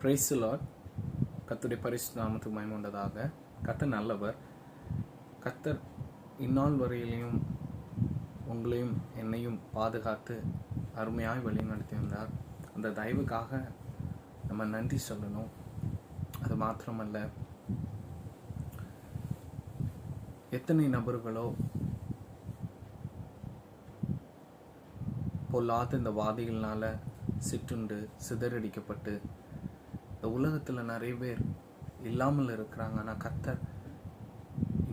Praise the Lord. கர்த்தருடைய பரிசுத்த நாமத்துக்கு மகிமை உண்டதாக. கர்த்தர் நல்லவர். கர்த்தர் இந்நாள் வரையிலையும் உங்களையும் என்னையும் பாதுகாத்து அருமையாய் வழி நடத்தி வந்தார். அந்த தயவுக்காக நம்ம நன்றி சொல்லணும். அது மாத்திரமல்ல, எத்தனை நபர்களோ பொல்லாத இந்த வாதிகள்னால சிற்றுண்டு சிதறடிக்கப்பட்டு இந்த உலகத்தில் நிறைய பேர் இல்லாமல் இருக்கிறாங்க. ஆனால் கர்த்தர்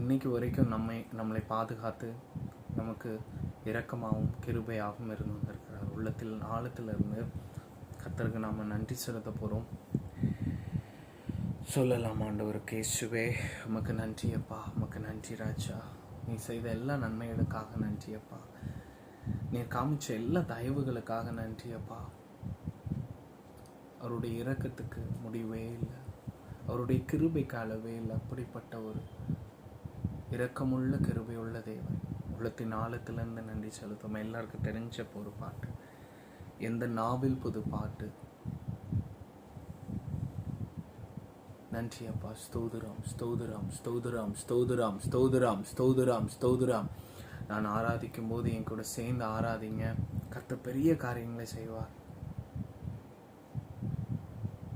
இன்னைக்கு வரைக்கும் நம்மளை பாதுகாத்து நமக்கு இரக்கமாகவும் கிருபையாகவும் இருந்து வந்திருக்கிறார். உள்ளத்தில் ஆழத்தில் இருந்து கர்த்தருக்கு நாம் நன்றி செலுத்த போகிறோம். சொல்லலாம், ஆண்டவருக்கு இயேசுவே உமக்கு நன்றி அப்பா, உமக்கு நன்றி ராஜா. நீ செய்த எல்லா நன்மைகளுக்காக நன்றி அப்பா. நீர் காமிச்ச எல்லா தயவுகளுக்காக நன்றி அப்பா. அவருடைய இரக்கத்துக்கு முடிவே இல்லை, அவருடைய கிருபைக்கு அளவே இல்லை. அப்படிப்பட்ட ஒரு இரக்கமுள்ள கிருபையுள்ள தேவன். உள்ளத்தின் ஆழத்திலிருந்து நன்றி செலுத்தும். எல்லாருக்கும் தெரிஞ்ச ஒரு பாட்டு, எந்த நாவில் புது பாட்டு. நன்றி அப்பா. ஸ்தோத்திரம் ஸ்தோத்திரம் ஸ்தோத்திரம் ஸ்தோத்திரம் ஸ்தோத்திரம் ஸ்தோத்திரம் ஸ்தோத்திரம். நான் ஆராதிக்கும் போது என் கூட சேர்ந்து ஆராதிங்க. கர்த்தர் பெரிய காரியங்களை செய்வார்.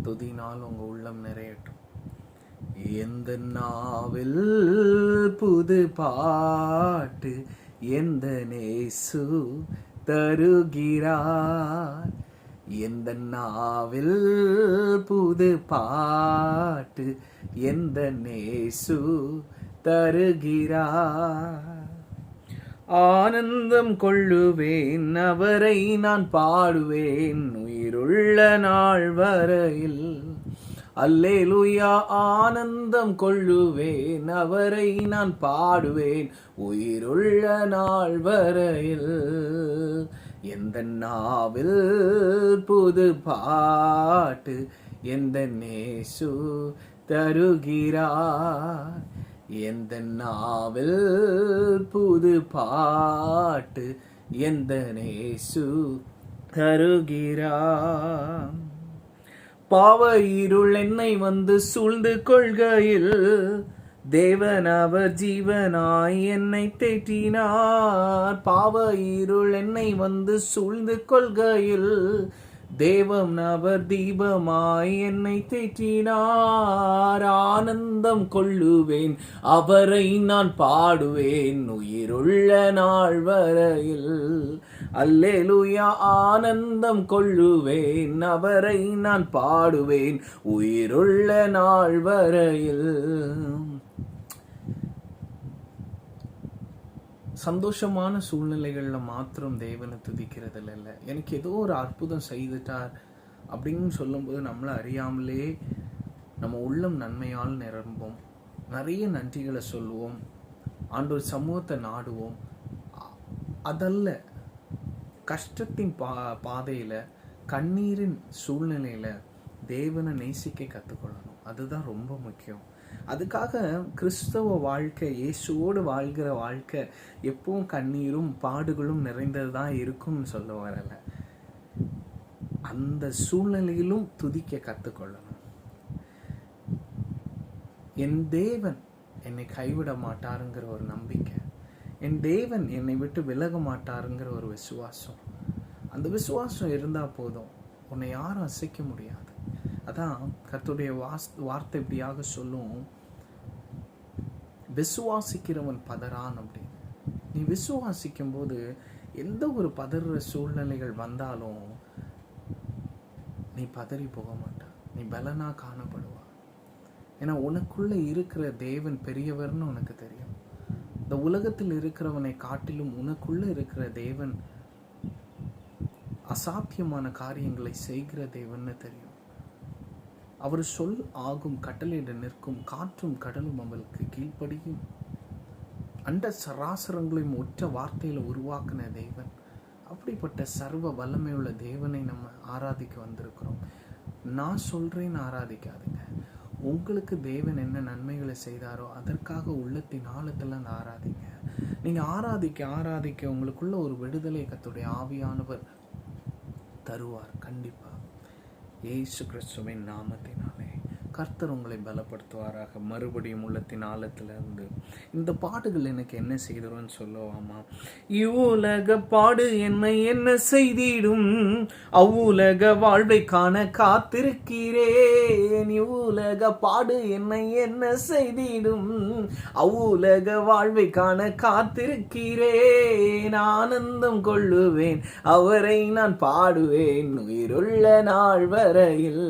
துதினால் உங்க உள்ளம் நிறையட்டும். எந்த நாவில் புது பாட்டு எந்த நேசு தருகிறார். எந்த நாவில் புது பாட்டு எந்த நேசு தருகிறார். ஆனந்தம் கொள்ளுவேன், அவரை நான் பாடுவேன் உயிருள்ள நாள் வரையில். அல்லேலூயா. ஆனந்தம் கொள்ளுவேன், அவரை நான் பாடுவேன் உயிருள்ள நாள் வரையில். எந்த நாவில் புது பாட்டு எந்த நேசு தருகிறார். எந்த நாவில் புது பாட்டு எந்த நேசு தருகிறார். பாவ இருள் என்னை வந்து சூழ்ந்து கொள்கையில் தேவன் அவர் ஜீவனாய் என்னை தேற்றினார். பாவ இருள் என்னை வந்து சூழ்ந்து கொள்கையில் தேவன் அவர் தீபமாய் என்னை தேற்றினார். ஆனந்தம் கொள்ளுவேன், அவரை நான் பாடுவேன் உயிருள்ள நாள் வரையில். அல்லேலூயா. ஆனந்தம் கொள்ளுவேன், அவரை நான் பாடுவேன் உயிருள்ள நாள் வரையில். சந்தோஷமான சூழ்நிலைகளில் மாத்திரம் தேவனை துதிக்கிறதில் இல்லை. எனக்கு ஏதோ ஒரு அற்புதம் செய்துட்டார் அப்படின்னு சொல்லும்போது நம்மளை அறியாமலே நம்ம உள்ளம் நன்மையால் நிரம்பும். நிறைய நன்றிகளை சொல்லுவோம், ஆண்டவர் சமூகத்தை நாடுவோம். அதல்ல, கஷ்டத்தின் பாதையில் கண்ணீரின் சூழ்நிலையில் தேவனை நேசிக்க கற்றுக்கொள்ளணும். அதுதான் ரொம்ப முக்கியம். அதுக்காக கிறிஸ்தவ வாழ்க்கை, இயேசுவோடு வாழ்கிற வாழ்க்கை எப்பவும் கண்ணீரும் பாடுகளும் நிறைந்தது தான் இருக்கும்னு சொல்ல வரல. அந்த சூழ்நிலையிலும் துதிக்க கற்றுக்கொள்ளணும். என் தேவன் என்னை கைவிட மாட்டாருங்கிற ஒரு நம்பிக்கை, என் தேவன் என்னை விட்டு விலக மாட்டாருங்கிற ஒரு விசுவாசம். அந்த விசுவாசம் இருந்தால் போதும், உன்னை யாரும் அசைக்க முடியாது. அதான் கர்த்தருடைய வார்த்தை இப்படியாக சொல்லும், விசுவாசிக்கிறவன் பதறான் அப்படின்னு. நீ விசுவாசிக்கும் போது எந்த ஒரு பதற சூழ்நிலைகள் வந்தாலும் நீ பதறி போக மாட்ட, நீ பலனா காணப்படுவா. ஏன்னா உனக்குள்ள இருக்கிற தேவன் பெரியவர்னு உனக்கு தெரியும். இந்த உலகத்தில் இருக்கிறவனை காட்டிலும் உனக்குள்ள இருக்கிற தேவன் அசாத்தியமான காரியங்களை செய்கிற தேவன்னு தெரியும். அவர் சொல் ஆகும், கட்டளையிட நிற்கும், காற்றும் கடலும் அவளுக்கு கீழ்ப்படியும். அண்ட சராசரங்களையும் ஒற்ற வார்த்தையில உருவாக்கின தேவன். அப்படிப்பட்ட சர்வ வல்லமையுள்ள தேவனை நம்ம ஆராதிக்க வந்திருக்கிறோம். நான் சொல்றேன்னு ஆராதிக்காதுங்க. உங்களுக்கு தேவன் என்ன நன்மைகளை செய்தாரோ அதற்காக உள்ளத்தின் ஆழத்துல ஆராதிங்க. நீங்க ஆராதிக்க ஆராதிக்க உங்களுக்குள்ள ஒரு விடுதலை கர்த்தருடைய ஆவியானவர் தருவார். கண்டிப்பா இயேசு கிறிஸ்துவின் நாமத்தினாலே கர்த்தர் உங்களை பலப்படுத்துவாராக. மறுபடியும் உள்ளத்தின் ஆழத்திலிருந்து இந்த பாடுகள் எனக்கு என்ன செய்திரும்னு சொல்லுவாமா. இவ்வுலக பாடு என்னை என்ன செய்திடும், அவ்வுலக வாழ்வை காண காத்திருக்கிறேன். இவ்வுலக பாடு என்னை என்ன செய்திடும், அவ்வுலக வாழ்வை காண காத்திருக்கிறேன். ஆனந்தம் கொள்ளுவேன், அவரை நான் பாடுவேன் உயிருள்ள நாள் வரையில்.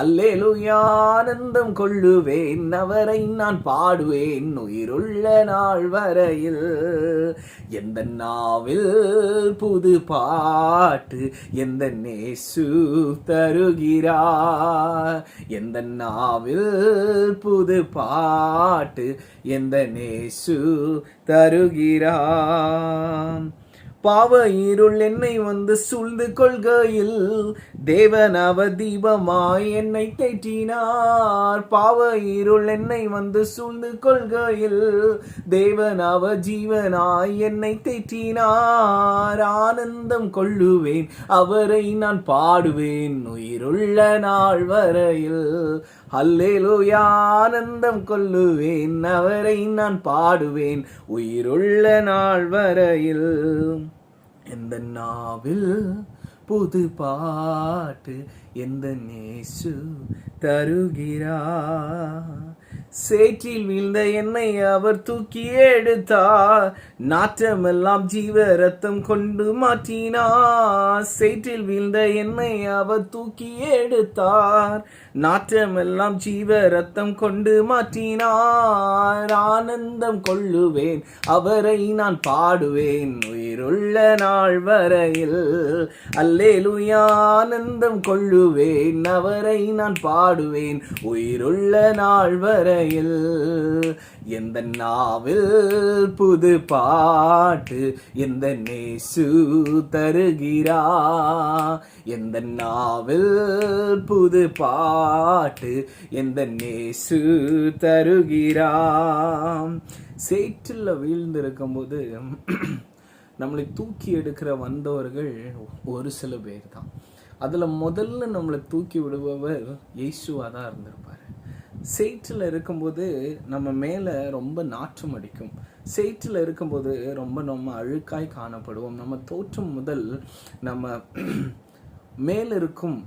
அல்லேலூயா. ஆனந்தம் கொள்ளுவேன், அவரை நான் பாடுவேன் உயிருள்ள நாள் வரையில். எந்த நாவில் புது பாட்டு எந்த நேசு தருகிறார். எந்த நாவில் புது பாட்டு எந்த நேசு தருகிறார். பாவ இருள் என்னை வந்து சூழ்ந்து கொள்கையில் தேவன் அவர் தீபமாய் என்னை தேற்றினார். பாவ இருள் என்னை வந்து சூழ்ந்து கொள்கையில் தேவன் அவர் ஜீவனாய் என்னை தேற்றினார். ஆனந்தம் கொள்ளுவேன், அவரை நான் பாடுவேன் உயிருள்ள நாள் வரையில். அல்லேலூயா. ஆனந்தம் கொள்ளுவேன், அவரை நான் பாடுவேன் உயிருள்ள நாள் வரையில். எந்த நாவில் புது பாட்டு எந்த நேசு தருகிறார். சேற்றில் வீழ்ந்த என்னை அவர் தூக்கி எடுத்தார், நாற்றமெல்லாம் ஜீவ ரத்தம் கொண்டு மாற்றினார். சேற்றில் வீழ்ந்த என்னை அவர் தூக்கி எடுத்தார், நாற்றமெல்லாம் ஜீவ ரத்தம் கொண்டு மாற்றினார். ஆனந்தம் கொள்ளுவேன், அவரை நான் பாடுவேன் உயிருள்ள நாள் வரையில். அல்லேலூயா. ஆனந்தம் கொள்ளுவேன், அவரை நான் பாடுவேன் உயிருள்ள நாள் வரையில். எந்த நாவில் புது பாட்டு எந்த நேசு தருகிறார். எந்த நாவில் புது பாட்டு எந்த நேசு தருகிறார். சேற்றில் வீழ்ந்திருக்கும் போது நம்மளை தூக்கி எடுக்கிற வந்தவர்கள் ஒரு சில பேர் தான். அதில் முதல்ல நம்மளை தூக்கி விடுபவர் இயேசுவாக தான் இருந்திருப்பார். சேற்றில் இருக்கும்போது நம்ம மேலே ரொம்ப நாற்றம் அடிக்கும். சேற்றில் இருக்கும்போது நம்ம அழுக்காய் காணப்படுவோம். நம்ம தோற்றம் முதல் நம்ம மேலிருக்கும்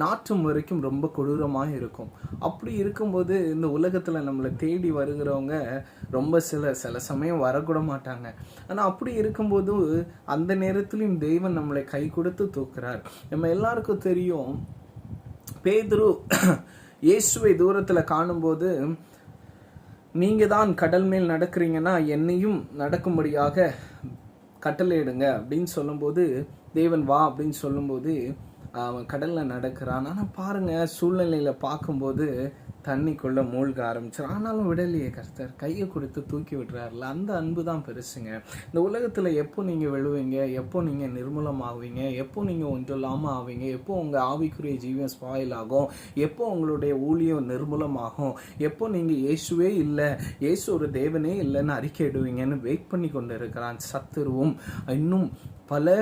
நாற்றம் வரைக்கும் ரொம்ப கொடூரமாக இருக்கும். அப்படி இருக்கும்போது இந்த உலகத்தில் நம்மளை தேடி வருகிறவங்க ரொம்ப சில சமயம் வரக்கூட மாட்டாங்க. ஆனால் அப்படி இருக்கும்போது அந்த நேரத்திலையும் தெய்வன் நம்மளை கை கொடுத்து தூக்குறார். நம்ம எல்லாருக்கும் தெரியும், பேதுரு இயேசுவை தூரத்தில் காணும்போது, நீங்கள் தான் கடல் மேல் நடக்கிறீங்கன்னா என்னையும் நடக்கும்படியாக கட்டளையிடுங்க அப்படின்னு சொல்லும்போது, தேவன் வா அப்படின்னு சொல்லும்போது அவன் கடலில் நடக்கிறான். ஆனால் பாருங்கள், சூழ்நிலையில் பார்க்கும்போது தண்ணிக்குள்ளே மூழ்க ஆரம்பிச்சிடும். ஆனாலும் விடலையே கர்த்தர், கையை கொடுத்து தூக்கி விடுறாருல. அந்த அன்பு தான் பெருசுங்க. இந்த உலகத்தில் எப்போ நீங்கள் விழுவீங்க, எப்போ நீங்கள் நிர்மூலமாகுவீங்க, எப்போ நீங்கள் ஒன்றும் இல்லாமல் ஆவீங்க, எப்போ உங்கள் ஆவிக்குரிய ஜீவன் ஸ்பாயில் ஆகும், எப்போ உங்களுடைய ஊழியம் நிர்மூலமாகும், எப்போ நீங்கள் இயேசுவே இல்லை, இயேசு ஒரு தேவனே இல்லைன்னு அறிக்கையிடுவீங்கன்னு வெயிட் பண்ணி கொண்டு இருக்கிறான் சத்துருவும். இன்னும் பல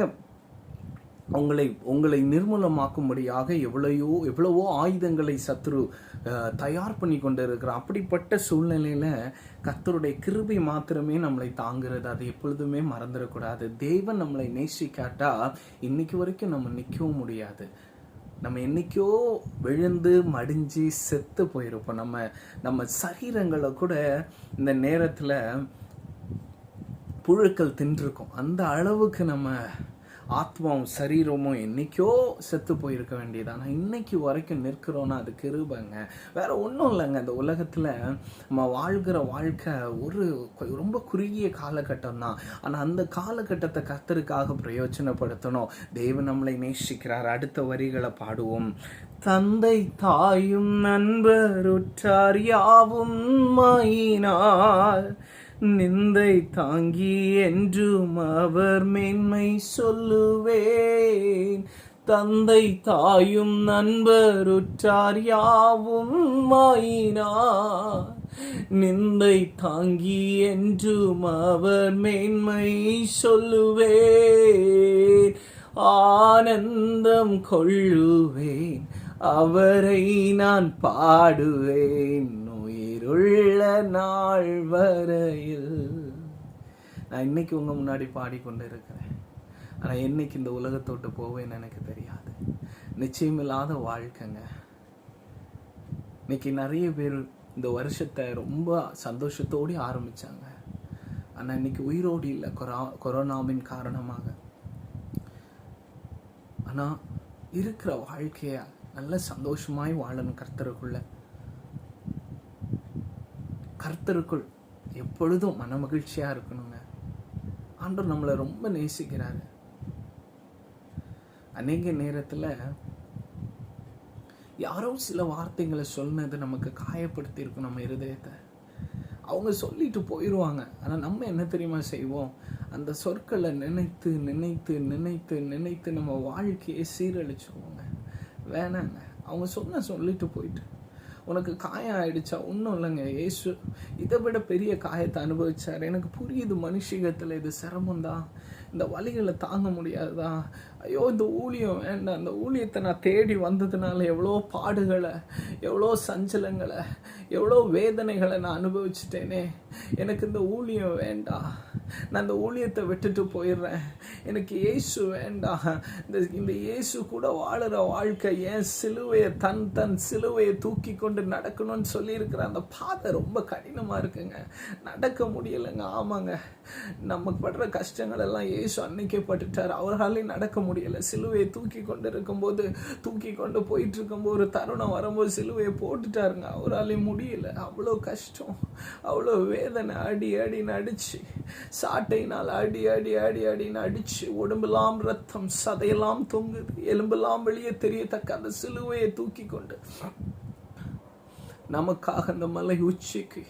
உங்களை நிர்மூலமாக்கும்படியாக எவ்வளவோ ஆயுதங்களை சத்துரு தயார் பண்ணி கொண்டு இருக்கிறான். அப்படிப்பட்ட சூழ்நிலையில் கர்த்தருடைய கிருபை மாத்திரமே நம்மளை தாங்குறது. அதை எப்பொழுதுமே மறந்துடக்கூடாது. தேவன் நம்மளை நேசிக்காட்டா இன்னைக்கு வரைக்கும் நம்ம நிற்கவும் முடியாது. நம்ம என்னைக்கோ விழுந்து மடிஞ்சு செத்து போயிருப்போம். நம்ம சரீரங்களை கூட இந்த நேரத்தில் புழுக்கள் தின்றுருக்கோம். அந்த அளவுக்கு நம்ம ஆத்மாவும் சரீரமும் என்னைக்கோ செத்து போயிருக்க வேண்டியது. ஆனால் இன்னைக்கு வரைக்கும் நிற்கிறோன்னா அது கிருபைங்க, வேற ஒன்றும் இல்லைங்க. அந்த உலகத்தில் நம்ம வாழ்கிற வாழ்க்கை ரொம்ப குறுகிய காலகட்டம் தான். ஆனால் அந்த காலகட்டத்தை கர்த்தருக்காக பிரயோஜனப்படுத்தணும். தேவன் நம்மளை நேசிக்கிறார். அடுத்த வரிகளை பாடுவோம். தந்தை தாயும் நண்பர் உற்றார் யாவும் மாயினார், நிந்தை தாங்கி என்றும் அவர் மேன்மை சொல்லுவேன். தந்தை தாயும் நண்பர் உற்றார் யாவும் மாயினார், நிந்தை தாங்கி என்றும் அவர் மேன்மை சொல்லுவேன். ஆனந்தம் கொள்ளுவேன், அவரை நான் பாடுவேன் உயிருள்ள நாள் வரையில். நான் இன்னைக்கு உங்க முன்னாடி பாடிக்கொண்டு இருக்கிறேன். ஆனா என்னைக்கு இந்த உலகத்தோட்டு போவேன்னு எனக்கு தெரியாது. நிச்சயமில்லாத வாழ்க்கைங்க. இன்னைக்கு நிறைய பேர் இந்த வருஷத்தை ரொம்ப சந்தோஷத்தோடு ஆரம்பிச்சாங்க. ஆனா இன்னைக்கு உயிரோடு இல்லை, கொரோனாவின் காரணமாக. ஆனா இருக்கிற வாழ்க்கைய நல்ல சந்தோஷமாய் வாழணும். கர்த்தருக்குள் எப்பொழுதும் மன மகிழ்ச்சியா இருக்கணுங்க. ஆண்டவர் நம்மளை ரொம்ப நேசிக்கிறாரு. அநேக நேரத்துல யாரோ சில வார்த்தைகளை சொன்னது நமக்கு காயப்படுத்தி இருக்கும் நம்ம இருதயத்தை. அவங்க சொல்லிட்டு போயிடுவாங்க. ஆனா நம்ம என்ன தெரியுமா செய்வோம்? அந்த சொற்களை நினைத்து நினைத்து நினைத்து நினைத்து நம்ம வாழ்க்கையை சீரழிச்சுவோங்க. வேணாங்க. அவங்க சொல்லிட்டு போயிட்டு உனக்கு காயம் ஆயிடுச்சா? ஒன்றும் இல்லைங்க. இயேசு இதை விட பெரிய காயத்தை அனுபவிச்சார். எனக்கு புரியுது, மனுஷீகத்தில் இது சிரமம்தான், இந்த வலிகளை தாங்க முடியாதுதா. ஐயோ இந்த ஊழியம் வேண்டாம், இந்த ஊழியத்தை நான் தேடி வந்ததுனால எவ்வளோ பாடுகளை, எவ்வளோ சஞ்சலங்களை, எவ்வளோ வேதனைகளை நான் அனுபவிச்சிட்டேனே. எனக்கு இந்த ஊழியம் வேண்டாம், நான் இந்த ஊழியத்தை விட்டுட்டு போயிடுறேன், எனக்கு இயேசு வேண்டாம். இந்த இயேசு கூட வாழுற வாழ்க்கை, ஏன் சிலுவையை தன் சிலுவையை தூக்கி கொண்டு நடக்கணும்னு சொல்லியிருக்கிற அந்த பாதை ரொம்ப கடினமாக இருக்குங்க. நடக்க முடியலைங்க. ஆமாங்க, நம்ம படுற கஷ்டங்கள் எல்லாம் இயேசு அன்னைக்கே பட்டுட்டார். அவராலையும் நடக்க முடியலை. சிலுவையை தூக்கி கொண்டு போயிட்டு இருக்கும்போது ஒரு தருணம் வரும்போது சிலுவையை போட்டுட்டாருங்க. அவராலையும் முடியல. அவ்வளோ கஷ்டம், அவ்வளோ வேதனை. அடி நடிச்சு, சாட்டையினால் அடின்னு அடிச்சு, உடம்பெல்லாம் ரத்தம், சதையெல்லாம் தொங்குது, எலும்பெல்லாம் வெளியே தெரியத்தக்க அந்த சிலுவையை தூக்கி கொண்டு நமக்காக அந்த மலை உச்சிக்கு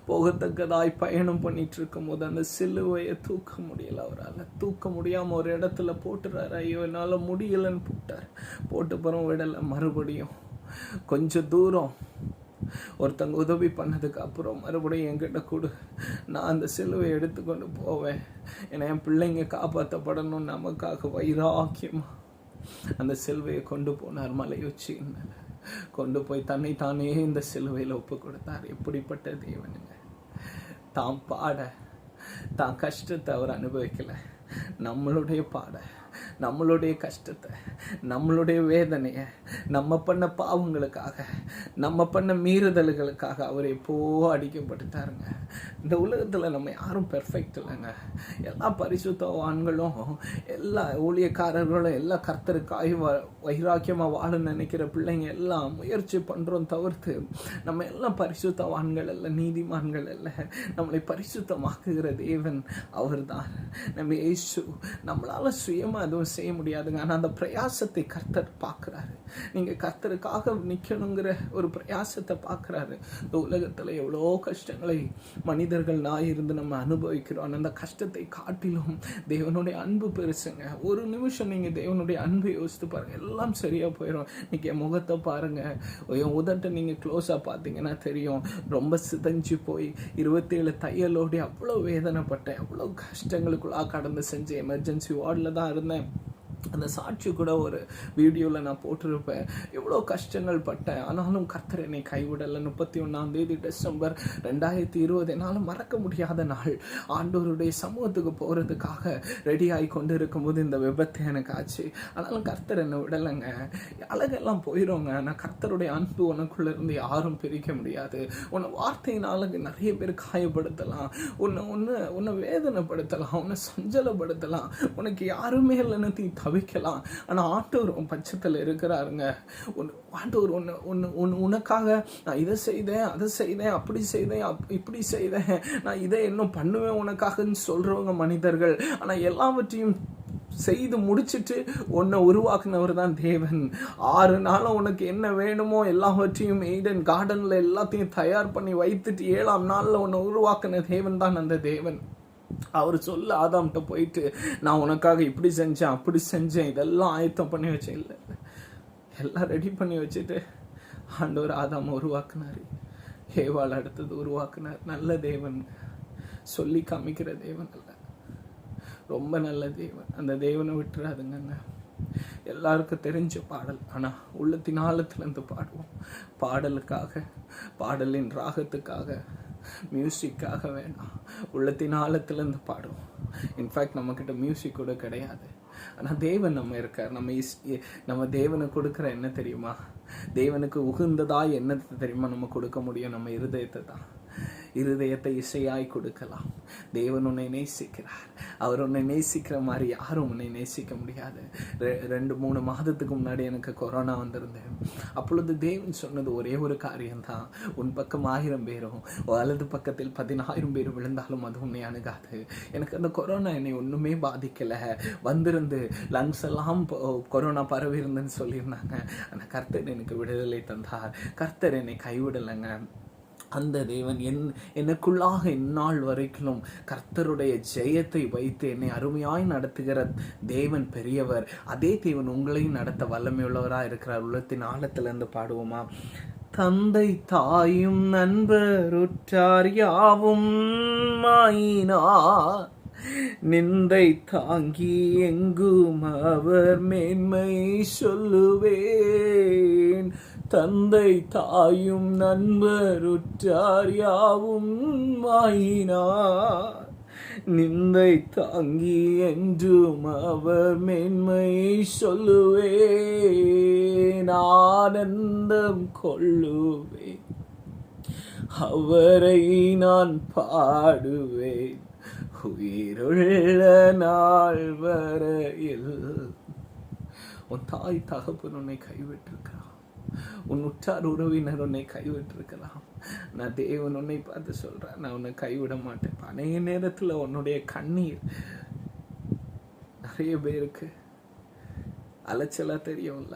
போகத்தக்கதாய் பயணம் பண்ணிட்டு இருக்கும் போது அந்த சிலுவையை தூக்க முடியல. அவரால் தூக்க முடியாம ஒரு இடத்துல போட்டுறாரு. ஐயோ என்னால முடியலன்னு போட்டு புறம் விடலை. மறுபடியும் கொஞ்சம் தூரம் ஒருத்தங்க உதவி பண்ணதுக்கு அப்புறம் மறுபடியும் என்கிட்ட கொடு, நான் அந்த சிலுவை எடுத்துக்கொண்டு போவேன், ஏன்னா என் பிள்ளைங்க காப்பாற்றப்படணும். நமக்காக வைராக்கியமா அந்த சிலுவையை கொண்டு போனார். மலை உச்சியின் மேல கொண்டு போய் தன்னைத்தானே இந்த சிலுவையில் ஒப்பு கொடுத்தார். எப்படிப்பட்ட தேவனுங்க! தாம் பாட, தான் கஷ்டத்தை அவர் அனுபவிக்கல. நம்மளுடைய பாட, நம்மளுடைய கஷ்டத்தை, நம்மளுடைய வேதனையை, நம்ம பண்ண பாவங்களுக்காக, நம்ம பண்ண மீறுதல்களுக்காக அவர் எப்போ அடிக்கப்பட்டுட்டாருங்க. இந்த உலகத்தில் நம்ம யாரும் பெர்ஃபெக்ட் இல்லைங்க. எல்லா பரிசுத்தவான்களும், எல்லா ஊழியக்காரர்களும், எல்லா கர்த்தருக்காக வைராக்கியமாக வாழ நினைக்கிற பிள்ளைங்க எல்லாம் முயற்சி பண்ணுறோம் தவிர்த்து நம்ம எல்லாம் பரிசுத்தவான்கள் அல்ல, நீதிமான்கள் அல்ல. நம்மளை பரிசுத்தமாக்குகிற தேவன் அவர் தான். நம்ம இயேசு. நம்மளால சுயமா எதுவும் செய்ய முடியாதுங்க. ஆனால் அந்த பிரயாசத்தை கர்த்தர் பார்க்குறாரு. நீங்கள் கர்த்தருக்காக நிற்கணுங்கிற ஒரு பிரயாசத்தை பார்க்குறாரு. இந்த உலகத்தில் எவ்வளோ கஷ்டங்களை மனிதர்கள் இருந்து நம்ம அனுபவிக்கிறோம். அந்த கஷ்டத்தை காட்டிலும் தேவனுடைய அன்பு பெருசுங்க. ஒரு நிமிஷம் நீங்கள் தேவனுடைய அன்பை யோசித்து பாருங்கள், எல்லாம் சரியாக போயிடும். இன்னைக்கு என் முகத்தை பாருங்கள், என் உதட்டை நீங்கள் க்ளோஸாக பார்த்தீங்கன்னா தெரியும், ரொம்ப சிதைஞ்சு போய் 27 தையலோடு அவ்வளோ வேதனைப்பட்டேன், அவ்வளோ கஷ்டங்களுக்குள்ளாக கடந்து செஞ்சு எமர்ஜென்சி வார்டில் தான் இருந்தேன். அந்த சாட்சி கூட ஒரு வீடியோவில் நான் போட்டிருப்பேன். எவ்வளோ கஷ்டங்கள் பட்டேன், ஆனாலும் கர்த்தர் என்னை கைவிடலை. 31 டிசம்பர் 2020 என்னால் மறக்க முடியாத நாள். ஆண்டவருடைய சமூகத்துக்கு போகிறதுக்காக ரெடி ஆகி கொண்டு இருக்கும்போது இந்த விபத்து எனக்கு ஆச்சு. ஆனாலும் கர்த்தர் என்னை விடலைங்க. அழகெல்லாம் போயிடுங்க. ஆனால் கர்த்தருடைய அன்பு உனக்குள்ள இருந்து யாரும் பிரிக்க முடியாது. உன்னை வார்த்தையினால நிறைய பேர் காயப்படுத்தலாம், உன்னை வேதனைப்படுத்தலாம், உன்னை சஞ்சலப்படுத்தலாம், உனக்கு யாருமே இல்லைன்னு தவிக்கலாம். ஆனால் ஆண்டவர் உன் பட்சத்தில் இருக்கிறாருங்க. ஆண்டவர் உனக்காக நான் இதை செய்தேன், அதை செய்தேன், அப்படி செய்தேன், இப்படி செய்தேன், நான் இதை இன்னும் பண்ணுவேன் உனக்காகன்னு சொல்றவங்க மனிதர்கள். ஆனால் எல்லாவற்றையும் செய்து முடிச்சுட்டு உன்னை உருவாக்குனவர் தான் தேவன். 6 நாளும் உனக்கு என்ன வேணுமோ எல்லாவற்றையும் ஈடன் கார்டன்ல எல்லாத்தையும் தயார் பண்ணி வைத்துட்டு 7ஆம் நாளில் உன்னை உருவாக்குன தேவன் தான் அந்த தேவன். அவர் சொல்ல ஆதாம்கிட்ட போயிட்டு நான் உனக்காக இப்படி செஞ்சேன், அப்படி செஞ்சேன், இதெல்லாம் ஆயத்தம் பண்ணி வச்சேன். இல்லை, எல்லாம் ரெடி பண்ணி வச்சுட்டு ஆண்டவர் ஆதாம் உருவாக்குனார், ஏவாள் அடுத்தது உருவாக்குனார். நல்ல தேவன், சொல்லி காமிக்கிற தேவன் அல்ல. ரொம்ப நல்ல தேவன். அந்த தேவனை விட்டுறாதுங்க. எல்லாருக்கும் தெரிஞ்ச பாடல், ஆனால் உள்ளத்தின் ஆழத்துலேருந்து பாடுவோம். பாடலுக்காக, பாடலின் ராகத்துக்காக, மியூசிக்காக வேணாம், உள்ளத்தின் ஆழத்துலேருந்து பாடுவோம். இன்ஃபேக்ட் நம்மக்கிட்ட மியூசிக் கூட கிடையாது, ஆனால் தேவன் நம்ம இருக்கார். நம்ம தேவனுக்கு கொடுக்குற என்ன தெரியுமா? தேவனுக்கு உகந்ததா என்ன தெரியுமா நம்ம கொடுக்க முடியும்? நம்ம இருதயத்தை தான். இருதயத்தை இசையாய் கொடுக்கலாம். தேவன் உன்னை நேசிக்கிறார். அவர் உன்னை நேசிக்கிற மாதிரி யாரும் உன்னை நேசிக்க முடியாது. 2-3 மாதத்துக்கு முன்னாடி எனக்கு கொரோனா வந்திருந்தேன். அப்பொழுது தேவன் சொன்னது ஒரே ஒரு காரியம்தான், உன் பக்கம் 1000 பேரும் வலது பக்கத்தில் 10,000 பேர் விழுந்தாலும் அது உன்னை அணுகாது. எனக்கு அந்த கொரோனா என்னை ஒன்றுமே பாதிக்கலை. வந்திருந்து லங்ஸ் எல்லாம் கொரோனா பரவி இருந்துன்னு சொல்லியிருந்தாங்க. ஆனால் கர்த்தர் எனக்கு விடுதலை தந்தார். கர்த்தர் என்னை கைவிடலைங்க. அந்த தேவன் எனக்குள்ளாக இந்நாள் வரைக்கும் கர்த்தருடைய ஜெயத்தை வைத்து என்னை அருமையாய் நடத்துகிற தேவன் பெரியவர். அதே தேவன் உங்களையும் நடத்த வல்லமையுள்ளவராக இருக்கிறார். உள்ளத்தின் ஆழத்திலிருந்து பாடுவோமா? தந்தை தாயும் நண்பருற்றார் யாவும் மாயினார், நிந்தை தாங்கி எங்கும் அவர் மேன்மை சொல்லுவேன். தந்தை தாயும் நண்பருற்றார் யாவும் மாயினார், நிந்தை தாங்கி என்றும் அவர் மேன்மை சொல்லுவேன். ஆனந்தம் கொள்ளுவேன், அவரை நான் பாடுவேன், உயிருள்ள நாள் வரையில். உன் தாய் தகப்பன் உன்னை கைவிட்டிருக்கிறான். உன் உற்றார் உறவினர் உன்னை கைவிட்டிருக்கலாம். நான் தேவன் உன்னை பார்த்து சொல்றேன், நான் உன்னை கைவிட மாட்டேன். அநேக நேரத்தில் உன்னுடைய கண்ணீர் நிறைய பேருக்கு அலைச்சலா தெரியும்ல,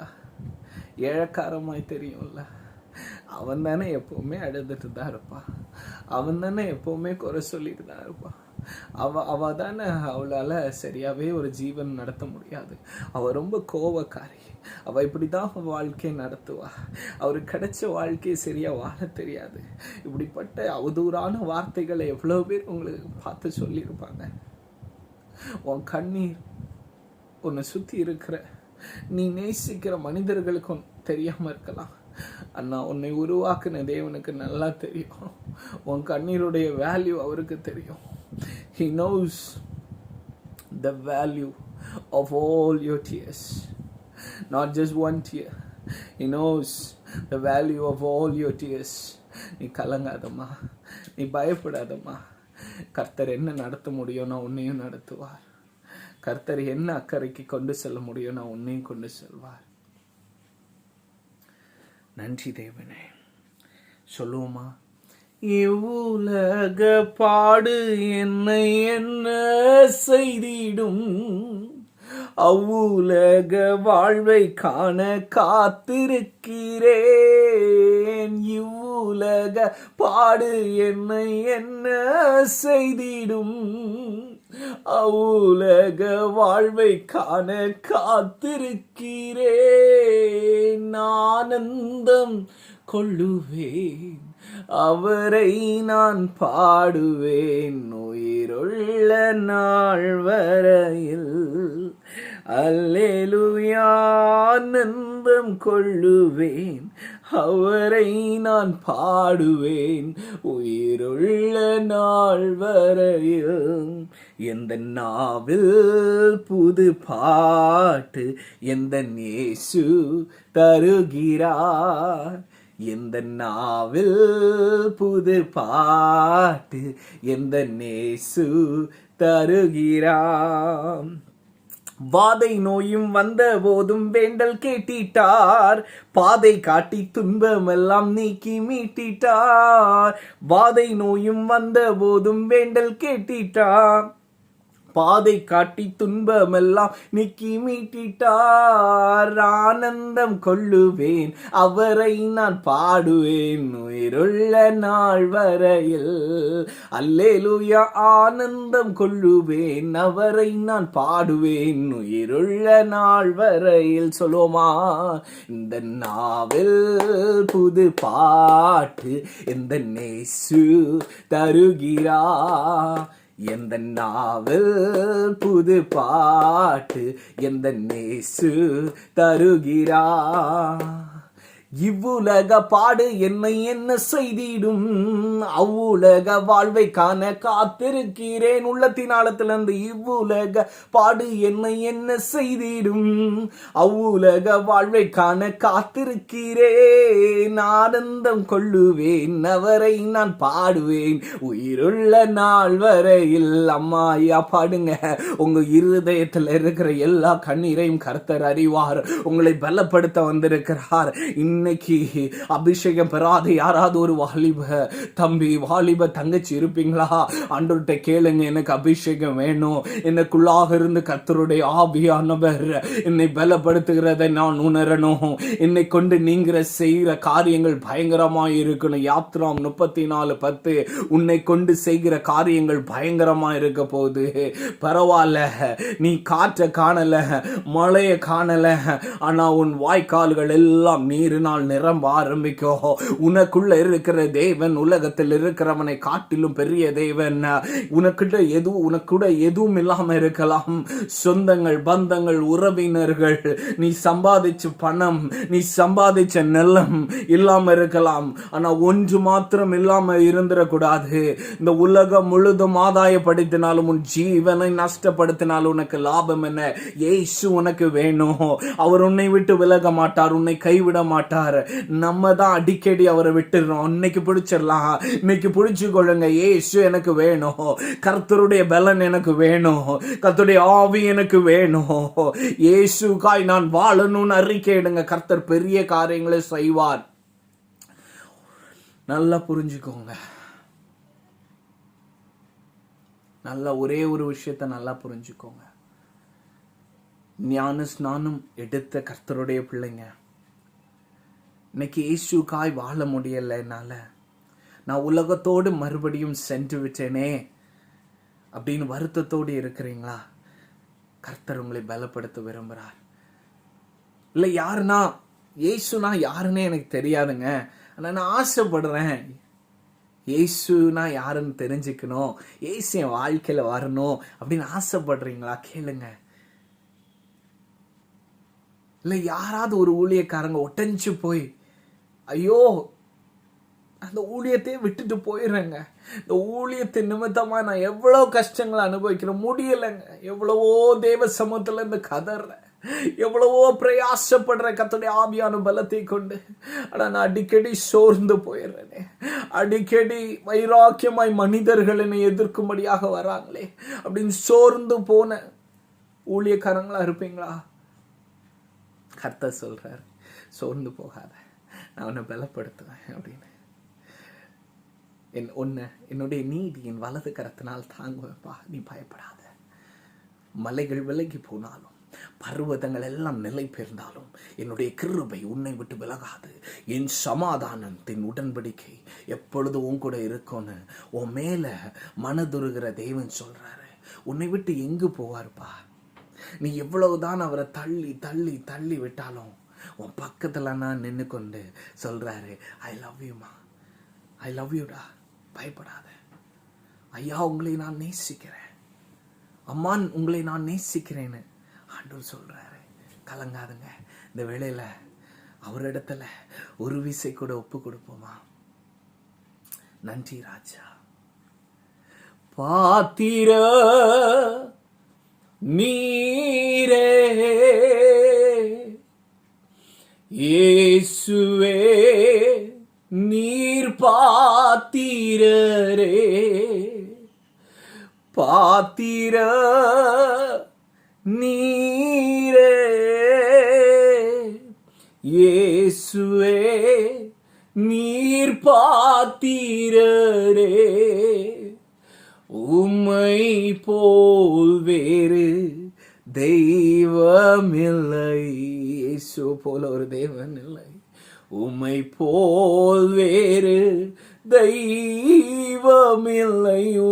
ஏழக்காரமாய் தெரியும்ல. அவன் தானே எப்பவுமே அழுதுட்டு தான் இருப்பான். அவன் தானே எப்பவுமே குறை சொல்லிட்டு தான் இருப்பான். அவ தானே, அவளால் சரியாகவே ஒரு ஜீவன் நடத்த முடியாது. அவள் ரொம்ப கோபக்காரி. அவள் இப்படி தான் வாழ்க்கையை நடத்துவா. அவருக்கு கிடைச்ச வாழ்க்கையை சரியாக வாழ தெரியாது. இப்படிப்பட்ட அவதூறான வார்த்தைகளை எவ்வளோ பேர் உங்களுக்கு பார்த்து சொல்லியிருப்பாங்க. உன் கண்ணீர் உன்னை சுற்றி இருக்கிற நீ நேசிக்கிற மனிதர்களுக்கு தெரியாமல் இருக்கலாம். அண்ணா, உன்னை உருவாக்குன தேவனுக்கு நல்லா தெரியும். உன் கண்ணீருடைய வேல்யூ அவருக்கு தெரியும். He knows the value of all your tears, not just one tear. He knows the value of all your tears. நீ கலங்காதம்மா, நீ பயப்படாதம்மா. கர்த்தர் என்ன நடத்த முடியும்னா உன்னையும் நடத்துவார். கர்த்தர் என்ன அக்கறைக்கு கொண்டு செல்ல முடியும்னா உன்னையும் கொண்டு செல்வார். நன்றி தேவனே. சொல்லுவோமா? இவ்வுலக பாடு என்னை என்ன செய்திடும், அவ்வுலக வாழ்வை காண காத்திருக்கிறேன். இவ்வுலக பாடு என்னை என்ன செய்திடும், அவ்வுலக வாழ்வை காண காத்திருக்கிறேன். ஆனந்தம் கொள்ளுவேன், அவரை நான் பாடுவேன், உயிருள்ள நாள் வரையில். அல்லேலூயா. ஆனந்தம் கொள்ளுவேன், அவரை நான் பாடுவேன், உயிருள்ள நாள் வரையில். எந்த நாவில் புது பாட்டு எந்த இயேசு தருகிறார். எந்த நாவில் புது பாட்டு எந்த இயேசு தருகிறார். வாதை நோயும் வந்த போதும் வேண்டல் கேட்டிட்டார், பாதை காட்டி துன்பமெல்லாம் நீக்கி மீட்டிட்டார். வாதை நோயும் வந்த போதும் வேண்டல் கேட்டிட்டார், பாதை காட்டி துன்பமெல்லாம் நீக்கி மீட்டிட்டார். ஆனந்தம் கொள்ளுவேன், அவரை நான் பாடுவேன், உயிருள்ள நாள் வரையில். அல்லேலூயா. ஆனந்தம் கொள்ளுவேன், அவரை நான் பாடுவேன், உயிருள்ள நாள் வரையில். சொல்லுவோமா? இந்த நாவில் புது பாட்டு எந்த இயேசு தருகிறார். எந்த நாவில் புது பாட்டு எந்த நேசு தருகிறா. இவ்வுலக பாடு என்னை என்ன செய்திடும், அவ்வுலக வாழ்வை காண காத்திருக்கிறேன். உள்ளத்தின் ஆழத்திலிருந்து இவ்வுலக பாடு என்னை என்ன செய்திடும், அவ்வுலக வாழ்வை காண காத்திருக்கிறேன். ஆனந்தம் கொள்ளுவேன், அவரை நான் பாடுவேன் உயிருள்ள நாள் வரையில். அம்மா ஐயா பாடுங்க. உங்க இருதயத்தில் இருக்கிற எல்லா கண்ணீரையும் கர்த்தர் அறிவார். உங்களை பலப்படுத்த வந்திருக்கிறார். இன்னைக்கு அபிஷேகம் பெறாத யாராவது ஒரு வாலிப தம்பி வாலிப தங்கச்சி இருப்பீங்களா? ஆண்டவர்கிட்ட கேளுங்க, எனக்கு அபிஷேகம் வேணும். எனக்குள்ளாக இருந்து கர்த்தருடைய ஆவியானவர் என்னை பலப்படுத்துகிறதை நான் உணரணும். என்னை கொண்டு நீங்கிற செய்கிற காரியங்கள் பயங்கரமாய் இருக்கணும். யாத்ராம் 34:10 உன்னை கொண்டு செய்கிற காரியங்கள் பயங்கரமா இருக்க போகுது. பரவாயில்ல, நீ காற்றை காணல, மழையை காணல, ஆனா உன் வாய்க்கால்கள் எல்லாம் நீரினால் நிரம்ப ஆரம்பிக்கும். உனக்குள்ள இருக்கிற தேவன் உலகத்தில் இருக்கிறவனை காட்டிலும் பெரிய தேவன். உனக்குள்ள எதுவும் இல்லாம இருக்கலாம். சொந்தங்கள், பந்தங்கள், உறவினர்கள், நீ சம்பாதிச்ச பணம், நீ சம்பாதிச்ச நிலம் இல்லாம இருக்கலாம். ஆனா ஒன்று மாத்திரம் இல்லாம இருந்துடக்கூடாது. இந்த உலகம் முழுதும் ஆதாயப்படுத்தினாலும் உன் ஜீவனை நஷ்டப்படுத்தினாலும் உனக்கு லாபம் என்ன? இயேசு உனக்கு வேணும். அவர் உன்னை விட்டு விலக மாட்டார், உன்னை கைவிட மாட்டார். நம்ம தான் அடிக்கடி அவரை விட்டுறோம். இன்னைக்கு பிடிச்சிடலாம், இன்னைக்கு பிடிச்சு கொள்ளுங்க. இயேசு எனக்கு வேணும், கர்த்தருடைய பலன் எனக்கு வேணும், கர்த்தருடைய ஆவி எனக்கு வேணும். இயேசுக்காய் நான் வாழணும்னு அறிக்கையிடுங்க. கர்த்தர் பெரிய காரியங்களை செய்வார். நல்லா புரிஞ்சுக்கோங்க. நல்லா ஒரே ஒரு விஷயத்தை நல்லா புரிஞ்சுக்கோங்க. ஞான ஸ்நானம் எடுத்த கர்த்தருடைய பிள்ளைங்க, இன்னைக்கு இயேசுக்காய் வாழ முடியல என்னால, நான் உலகத்தோடு மறுபடியும் சென்று விட்டேனே அப்படின்னு வருத்தத்தோடு இருக்கிறீங்களா? கர்த்தர் உங்களை பலப்படுத்த விரும்புகிறார். இல்லை, யாருன்னா இயேசுனா யாருன்னே எனக்கு தெரியாதுங்க, ஆனால் நான் ஆசைப்படுறேன் இயேசுனா யாருன்னு தெரிஞ்சுக்கணும், இயேசு என் வாழ்க்கையில் வரணும் அப்படின்னு ஆசைப்படுறீங்களா? கேளுங்க. இல்லை, யாராவது ஒரு ஊழியக்காரங்க ஒட்டஞ்சு போய், ஐயோ அந்த ஊழியத்தையே விட்டுட்டு போயிடுறேங்க, இந்த ஊழியத்தின் நிமித்தமா நான் எவ்வளோ கஷ்டங்களை அனுபவிக்கிறேன், முடியலைங்க, எவ்வளவோ தேவ சமூகத்துல இருந்து கதறேன், எவ்வளவோ பிரயாசப்படுற கர்த்தருடைய ஆவியான பலத்தை கொண்டு, ஆனா நான் அடிக்கடி சோர்ந்து போயிடுறேனே, அடிக்கடி வைராக்கியமாய் மனிதர்கள் என்னை எதிர்க்கும்படியாக வராங்களே அப்படின்னு சோர்ந்து போன ஊழியக்காரங்களா இருப்பீங்களா? கர்த்தர் சொல்றார், சோர்ந்து போகாத, நான் உன்னை பலப்படுத்துவேன் அப்படின்னு. என்னுடைய நீதி என் வலது கரத்தினால் தாங்குவேப்பா, நீ பயப்படாத. மலைகள் விலகி போனாலும், பர்வதங்கள் எல்லாம் நிலை பெயர்ந்தாலும், என்னுடைய கிருபை உன்னை விட்டு விலகாது. என் சமாதானத்தின் உடன்படிக்கை எப்பொழுதும் உன் கூட இருக்கும்னு உன் மேல மனதுருகிற தேவன் சொல்றாரு. உன்னை விட்டு எங்கு போவார்ப்பா? நீ எவ்வளவுதான் அவரை தள்ளி தள்ளி தள்ளி விட்டாலும் உன் பக்கத்துல நான் நின்று கொண்டு சொல்றாரு, I love Yuma, I love யூடா, பயப்படாத. ஐயா, உங்களை நான் நேசிக்கிறேன், அம்மா உங்களை நான் நேசிக்கிறேன்னு ஆண்டவர் சொல்றாரு. கலங்காதுங்க. இந்த வேளையில அவரிடத்துல ஒரு விசை கூட ஒப்பு கொடுப்போமா? நன்றி ராஜா. பாத்திர நீரே இயேசுவே, நீர் பாத்திரரே, பாத்திர நீரே இயேசுவே, நீர் பாத்திரரே, உம்மை போல் வேறு தெய்வமில்லை. இயேசு போல ஒரு தேவன் இல்லை. உம்மை போல் வேறு தெய்வமில்லை,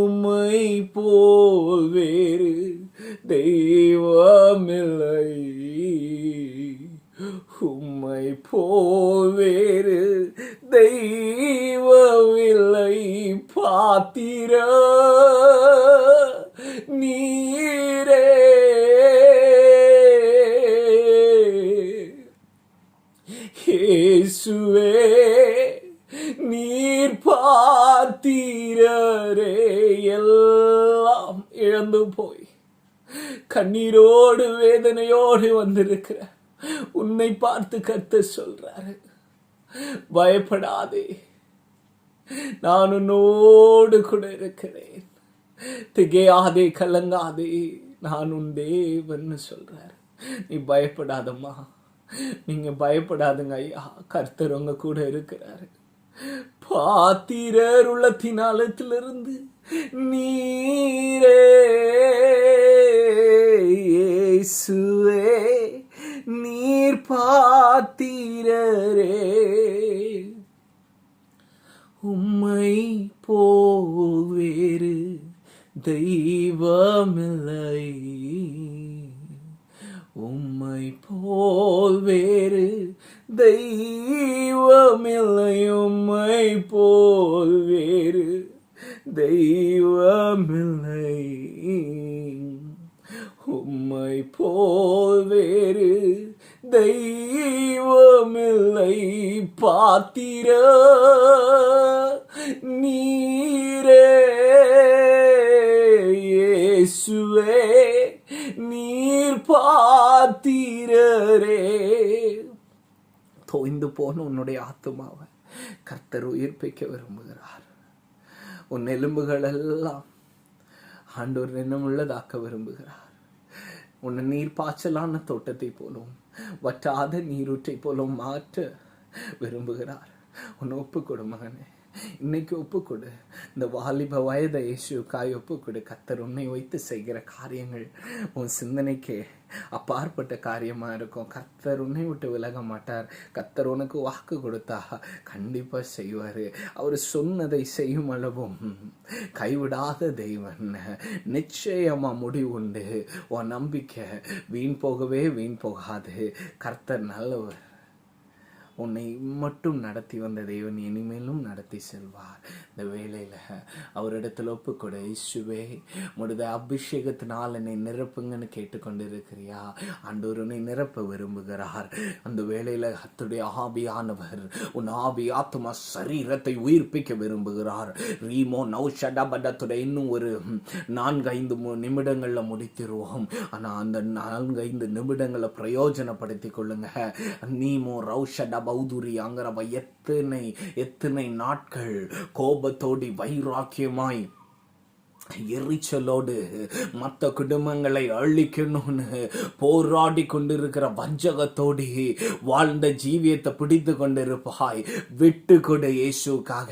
உம்மை போல் வேறு தெய்வமில்லை, உம்மை போல் வேறு தெய்வமில்லை. பாத்திர இயேசுவே நீர் பார்த்தீரரே. எல்லாம் இழந்து போய் கண்ணீரோடு வேதனையோடு வந்திருக்கிற உன்னை பார்த்து கர்த்தர் சொல்றாரு, பயப்படாதே, நான் உன்னோடு கூட இருக்கிறேன், திகையாதே, கலங்காதே, நான் உன் தேவன் சொல்றாரு. நீ பயப்படாதம்மா, நீங்க பயப்படாதுங்க ஐயா, கர்த்தர் உங்க கூட இருக்கிறாரு. பாத்திரர் உள்ளத்தின் ஆழத்திலிருந்து நீரே இயேசுவே நீர் பாத்திரரே, உம்மை போல் வேறு தெய்வமில்லை, உம்மை போல் வேறு தெய்வமில்லை, உம்மை போல் வேறு தெய்வமில்லை, உம்மை போல் வேறு தெய்வமில்லை. பாத்திர நீரே இயேசுவே நீர் பாத்திரரே. தோய்ந்து போன உன்னுடைய ஆத்துமாவை கர்த்தர் உயிர்ப்பிக்க விரும்புகிறார். உன் எலும்புகள் எல்லாம் ஆண்டவர் எண்ணமுள்ளதாக்க விரும்புகிறார். உன்னை நீர் பாய்ச்சலான தோட்டத்தை போலும் வற்றாத நீரூற்றை போலும் மாற்ற விரும்புகிறார். உன்னை ஒப்புக்கொடு மகனே, இன்னைக்கு ஒப்புக்கொடு. இந்த வாலிப வயதை இயேசுக்காய் ஒப்புக்கொடு. கர்த்தர் உன்னை வைத்து செய்கிற காரியங்கள் உன் சிந்தனைக்கு அப்பாற்பட்ட காரியமா இருக்கும். கர்த்தர் உன்னை விட்டு விலக மாட்டார். கர்த்தர் உனக்கு வாக்கு கொடுத்தா கண்டிப்பா செய்வாரு. அவர் சொன்னதை செய்யும் அளவும் கைவிடாத தெய்வன். நிச்சயமா முடிவு உண்டு. உன் நம்பிக்கை வீண் போகவே வீண் போகாது. கர்த்தர் நல்லவர். உன்னை மட்டும் நடத்தி வந்த தேவன் இனிமேலும் நடத்தி செல்வார். இந்த வேளையில அவரிடத்தில் ஒப்புக்கொடு. இயேசுவே உம்முடைய அபிஷேகத்தினால் என்னை நிரப்புங்கன்னு கேட்டுக்கொண்டு இருக்கிறியா? ஆண்டவர் உன்னை நிரப்ப விரும்புகிறார். அந்த வேளையில கர்த்தருடைய ஆவியானவர் உன் ஆவி ஆத்மா சரீரத்தை உயிர்ப்பிக்க விரும்புகிறார். ரீமோ நௌஷடபடத்துடைய இன்னும் ஒரு 4-5 நிமிடங்கள்ல முடித்திருவோம். ஆனா அந்த 4-5 நிமிடங்களை பிரயோஜனப்படுத்திக் கொள்ளுங்க. நீமோ ரௌஷட பௌதுரியாங்கிறவ எத்தனை நாட்கள் கோபத்தோடி வைராக்கியமாய் எரிச்சலோடு மற்ற குடும்பங்களை அழிக்கணும்னு போராடி கொண்டிருக்கிற வஞ்சகத்தோடி வாழ்ந்த ஜீவியத்தை பிடித்து கொண்டிருப்பாய். விட்டு கொடு இயேசுக்காக.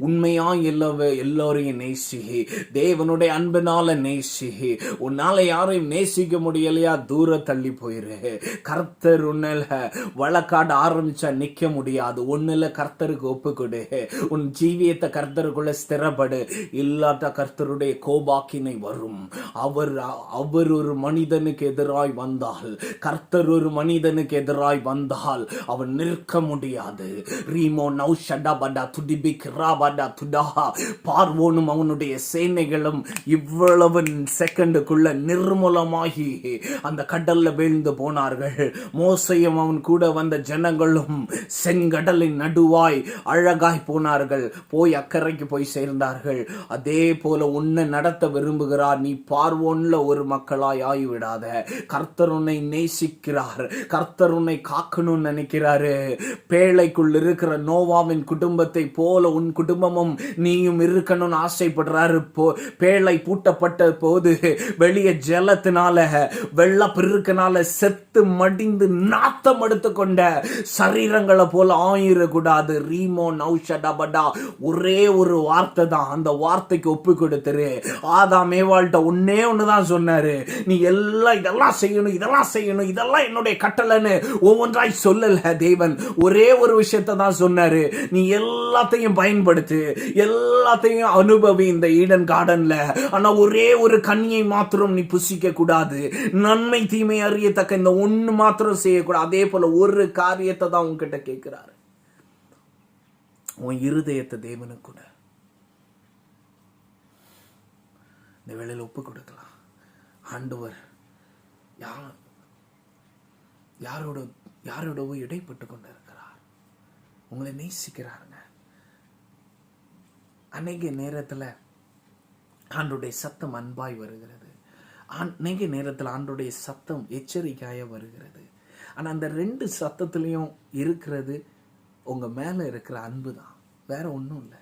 உண்மையா எல்லோரையும் நேசி. தேவனுடைய அன்பினால நேசி. உன்னால யாரையும் நேசிக்க முடியலையா? தூர தள்ளி போயிரு. கர்த்தர் உன்னால வழக்காட ஆரம்பிச்சா நிக்க முடியாது. ஒண்ணுல கர்த்தருக்கு ஒப்பு கொடு. உன் ஜீவியத்தை கர்த்தருக்குள்ள ஸ்திரப்படு. இல்லாத கர்த்தருடைய கோபாக்கினை வரும். அவர் ஒரு மனிதனுக்கு எதிராய் வந்தால், கர்த்தர் ஒரு மனிதனுக்கு எதிராய் வந்தால் அவன் நிற்க முடியாது. ரீமோ நௌஷடபடா துடிபிக் ராபடா துடா. பார்வோனும் அவனுடைய சேனைகளும் இவ்வளவு செகண்டுக்குள்ள நிர்மூலமாகி அந்த கடல்ல வீழ்ந்து போனார்கள். மோசையும் அவன் கூட வந்த ஜனங்களும் செங்கடலின் நடுவாய் அழகாய் போனார்கள். போய் அக்கறைக்கு போய் சேர்ந்தார்கள். அதே போல உன்னை நடத்த விரும்புகிறார். நீ பார்வோன்ல ஒரு மக்களாய் ஆகிவிடாத. கர்த்தர் உன்னை நேசிக்கிறார். கர்த்தர் உன்னை காக்கணும்னு நினைக்கிறாரு. பேழைக்குள் இருக்கிற நோவாவின் குடும்பத்தை போல உன் குடும்பமும் நீயும் இருக்கணும்னு ஆசைப்படுறாரு. பேழை பூட்டப்பட்ட போது வெளியே ஜலத்தினால வெள்ளப்பெருக்கினால செத்து மடிந்து நாத்தம் எடுத்துக்கொண்ட சரீரங்களை போல ஆயிடக்கூடாது. ரீமோ நௌஷடபடா. ஒரே ஒரு வார்த்தை தான். அந்த வார்த்தைக்கு ஒப்பு கொடுத்துரு. ஆதாம் ஏவாள்கிட்ட ஒன்னே ஒண்ணுதான் சொன்னாரு. நீ எல்லாம் இதெல்லாம் செய்யணும், இதெல்லாம் செய்யணும், இதெல்லாம் என்னுடைய கட்டளைன்னு ஒவ்வொன்றாய் சொல்லல தேவன். ஒரே ஒரு விஷயத்தை தான் சொன்னாரு. நீ எல்லாத்தையும் பயன்படுத்து, எல்லாத்தையும் அனுபவி இந்த ஈடன் கார்டன்ல. ஆனா ஒரே ஒரு கனியை மாத்திரம் நீ புசிக்க கூடாது. நன்மை தீமை அறியத்தக்க இந்த ஒண்ணு மாத்திரம் செய்யக்கூடாது. அதே போல ஒரு காரியத்தை தான் உன்கிட்ட கேட்கிறாரு. உன் இருதயத்தை தேவனுக்கு கூட இந்த வேளையில் ஒப்பு கொடுக்கலாம். ஆண்டவர் யாரோடவோ இடைப்பட்டு கொண்டிருக்கிறார். உங்களை நேசிக்கிறாருங்க. அநேக நேரத்தில் ஆண்டோடைய சத்தம் அன்பாய் வருகிறது, அநேக நேரத்தில் ஆண்டோடைய சத்தம் எச்சரிக்கையாக வருகிறது. ஆனால் அந்த 2 சத்தத்துலேயும் இருக்கிறது உங்கள் மேலே இருக்கிற அன்பு தான், வேற ஒன்றும் இல்லை.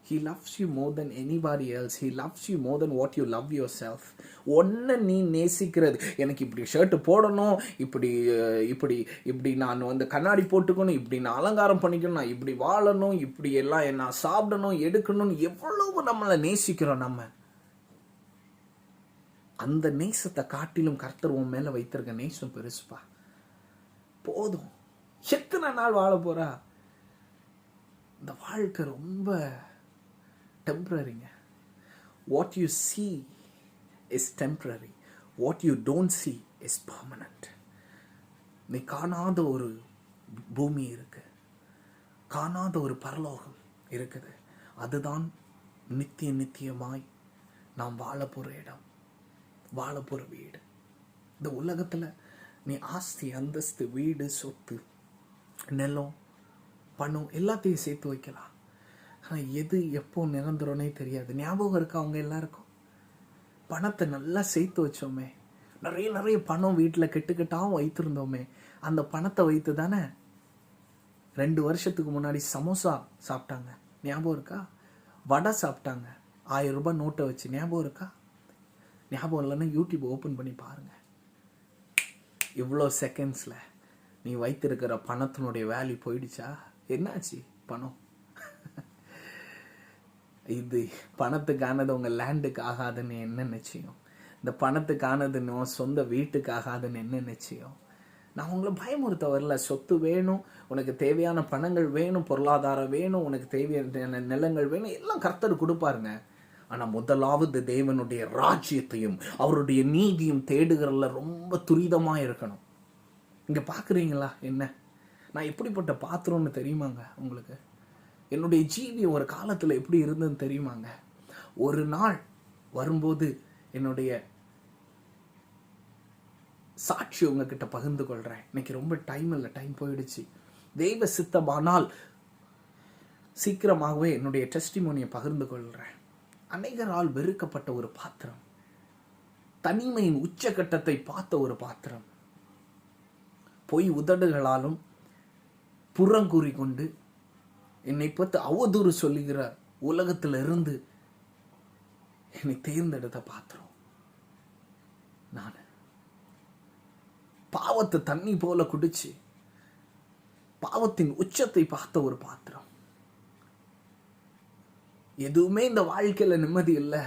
He loves you more than anybody else. He loves you more than what you love yourself. ஒன்றை நீ நேசிக்கிறது, எனக்கு இப்படி ஷர்ட்டு போடணும், இப்படி இப்படி இப்படி நான் கண்ணாடி போட்டுக்கணும், இப்படி நான் அலங்காரம் பண்ணிக்கணும், நான் இப்படி வாழணும், இப்படி எல்லாம் நான் சாப்பிடணும், எடுக்கணும்னு எவ்வளவு நம்மளை நேசிக்கிறோம். நம்ம அந்த நேசத்தை காட்டிலும் கர்த்தர் உன் மேலே வைத்திருக்க நேசம் பெருசுப்பா. போதும், எத்தனை நாள் வாழ போறா? இந்த வாழ்க்கை ரொம்ப டெம்பரரிங்க. What you see is temporary. What you don't see is permanent. நீ காணாத ஒரு பூமி இருக்கு, காணாத ஒரு பரலோகம் இருக்குது. அதுதான் நித்தியமாய் நாம் வாழ போகிற இடம், வாழ போகிற வீடு. இந்த உலகத்தில் நீ ஆஸ்தி, அந்தஸ்து, வீடு, சொத்து, நிலம், பணம் எல்லாத்தையும் சேர்த்து வைக்கலாம். ஆனால் எது எப்போ நிரந்தரனே தெரியாது. ஞாபகம் இருக்கா அவங்க எல்லாருக்கும்? பணத்தை நல்லா சேர்த்து வச்சோமே, நிறைய பணம் வீட்டில் கெட்டுக்கட்டாகவும் வைத்திருந்தோமே. அந்த பணத்தை வைத்து தானே 2 வருஷத்துக்கு முன்னாடி சமோசா சாப்பிட்டாங்க, ஞாபகம் இருக்கா? வடை சாப்பிட்டாங்க 1000 ரூபாய் நோட்டை வச்சு, ஞாபகம் இருக்கா? ஞாபகம் இல்லைன்னா யூடியூப் ஓப்பன் பண்ணி பாருங்க. இவ்வளோ செகண்ட்ஸில் நீ வைத்திருக்கிற பணத்தினுடைய வேல்யூ போயிடுச்சா? என்னாச்சு பணம்? இது பணத்துக்கானது உங்கள் லேண்டுக்கு ஆகாதுன்னு என்ன நிச்சயம்? இந்த பணத்துக்கானது சொந்த வீட்டுக்கு ஆகாதுன்னு என்ன நிச்சயம்? நான் உங்களை பயமுறுத்த வரல. சொத்து வேணும், உனக்கு தேவையான பணங்கள் வேணும், பொருளாதாரம் வேணும், உனக்கு தேவையான நிலங்கள் வேணும், எல்லாம் கர்த்தர் கொடுப்பாருங்க. ஆனால் முதலாவது தேவனுடைய ராஜ்யத்தையும் அவருடைய நீதியும் தேடுகிறதுல ரொம்ப துரிதமாக இருக்கணும். இங்கே பார்க்குறீங்களா என்ன? நான் எப்படிப்பட்ட பாத்திரம்னு தெரியுமாங்க உங்களுக்கு? என்னுடைய ஜீவியம் ஒரு காலத்தில் எப்படி இருந்ததுன்னு தெரியுமாங்க? ஒரு நாள் வரும்போது என்னுடைய சாட்சி உங்ககிட்ட பகிர்ந்து கொள்கிறேன். இன்னைக்கு ரொம்ப டைம் இல்லை, டைம் போயிடுச்சு. தெய்வ சித்தமானால் சீக்கிரமாகவே என்னுடைய டெஸ்டிமோனியை பகிர்ந்து கொள்கிறேன். அநேகரால் வெறுக்கப்பட்ட ஒரு பாத்திரம், தனிமையின் உச்சகட்டத்தை பார்த்த ஒரு பாத்திரம், பொய் உதடுகளாலும் புறங்கூறி கொண்டு என்னை பார்த்து அவதூறு சொல்லுகிற உலகத்திலிருந்து என்னை தேர்ந்தெடுத்த பாத்திரம் நான். பாவத்தை தண்ணி போல குடிச்சு பாவத்தின் உச்சத்தை பார்த்த ஒரு பாத்திரம். எதுவுமே இந்த வாழ்க்கையில நிம்மதி இல்லை,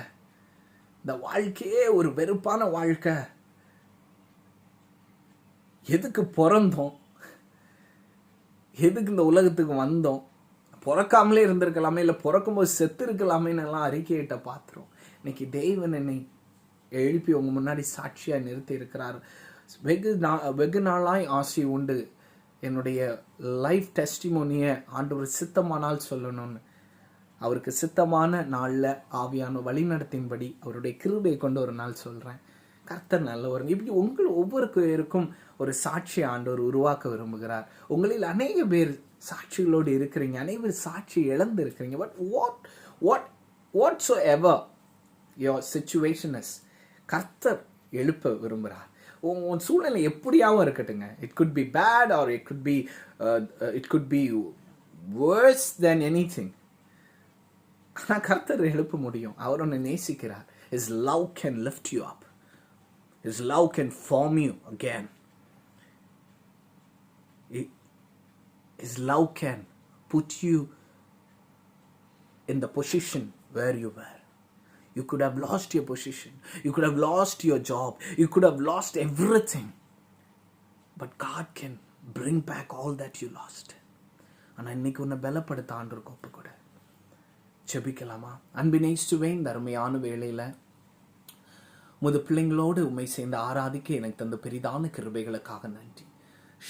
இந்த வாழ்க்கையே ஒரு வெறுப்பான வாழ்க்கை. எதுக்கு பிறந்தோம், எதுக்கு இந்த உலகத்துக்கு வந்தோம், பிறக்காமலே இருந்திருக்கலாமே, இல்லை பிறக்கும்போது செத்து இருக்கலாமேன்னு எல்லாம் அறிக்கையிட்ட பாத்திரம். இன்னைக்கு தேவன் என்னை எழுப்பி உங்க முன்னாடி சாட்சியா நிறுத்தி இருக்கிறார். வெகு நாளாய் ஆசை உண்டு என்னுடைய லைஃப் டெஸ்டிமோனியை ஆண்டவர் சித்தமானால் சொல்லணும்னு. அவருக்கு சித்தமான நாளில் ஆவியான வழிநடத்தின்படி அவருடைய கிருபையை கொண்டு ஒரு நாள் சொல்கிறேன். கர்த்தர் நல்லவருங்க. இப்படி ஒவ்வொருக்கும் ஒரு சாட்சி ஆண்டவர் உருவாக்க விரும்புகிறார். உங்களில் அநேக பேர் சாட்சிகளோடு இருக்கிறீங்க, அநேக சாட்சி இழந்து இருக்கிறீங்க. But what so ever your situation is, கர்த்தர் எழுப்ப விரும்புகிறார். உன் சூழ்நிலை எப்படியாவும் இருக்கட்டுங்க. It could be bad or it could be worse than anything. ஆனால் கர்த்தர் எழுப்ப முடியும். அவர் உன்னை நேசிக்கிறார். His love can lift you up. His love can form you again. His love can put you in the position where you were. You could have lost your position. You could have lost your job. You could have lost everything. But God can bring back all that you lost. ஆனால் இன்னைக்கு உன்னை பலப்படுத்த ஆண்டவர் ஒப்பு கொடு. ஜெபிக்கலாமா? அன்பினை சுவை இந்த அருமையான வேளையில் முது பிள்ளைங்களோடு உண்மை சேர்ந்து ஆராதிக்க எனக்கு தந்த பெரிதான கிருபைகளுக்காக நன்றி.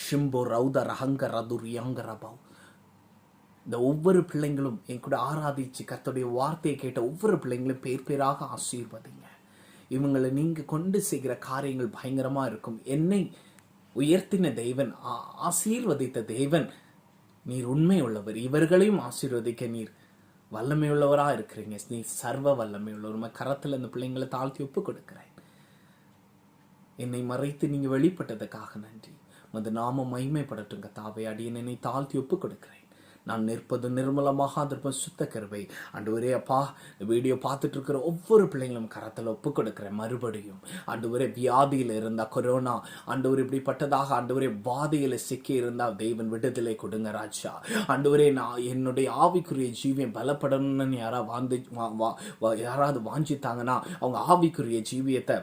ஷிம்போ ரவுத ரஹங்க ரதுரியாங்க ரபாவ். இந்த ஒவ்வொரு பிள்ளைங்களும் என் கூட ஆராதிச்சு கர்த்தருடைய வார்த்தையை கேட்ட ஒவ்வொரு பிள்ளைங்களும் பேராக ஆசீர்வதிங்க. இவங்களை நீங்கள் கொண்டு செய்கிற காரியங்கள் பயங்கரமாக இருக்கும். என்னை உயர்த்தின தேவன், ஆசீர்வதித்த தேவன் நீர் உண்மை உள்ளவர், இவர்களையும் ஆசீர்வதிக்க நீர் வல்லமை உள்ளவரா இருக்கிறீங்க. நீர் சர்வ வல்லமை உள்ளவர். கரத்தில் இந்த பிள்ளைங்களை தாழ்த்தி ஒப்பு கொடுக்கிறேன். என்னை மறைத்து நீங்க வெளிப்பட்டதுக்காக நன்றி. உமது நாமம் மகிமைப்படட்டுங்க தாவே. அடியேன் என்னை தாழ்த்தி ஒப்பு கொடுக்கிறேன். நான் நிற்பது நிர்மலமாக அதற்கு சுத்த கருவை. ஆண்டவரே அப்பா, இந்த வீடியோ பார்த்துட்டு இருக்கிற ஒவ்வொரு பிள்ளைங்களும் கரத்தில் ஒப்பு கொடுக்கிறேன். மறுபடியும் ஆண்டவரே, வியாதியில் இருந்தா, கொரோனா ஆண்டவர் இப்படிப்பட்டதாக ஆண்டவரே பாதையில் சிக்கி இருந்தா தெய்வன் விடுதலை கொடுங்க ராஜா. ஆண்டவரே, நான் என்னுடைய ஆவிக்குரிய ஜீவியம் பலப்படணும்னு யாராவது வாஞ்சித்தாங்கன்னா அவங்க ஆவிக்குரிய ஜீவியத்தை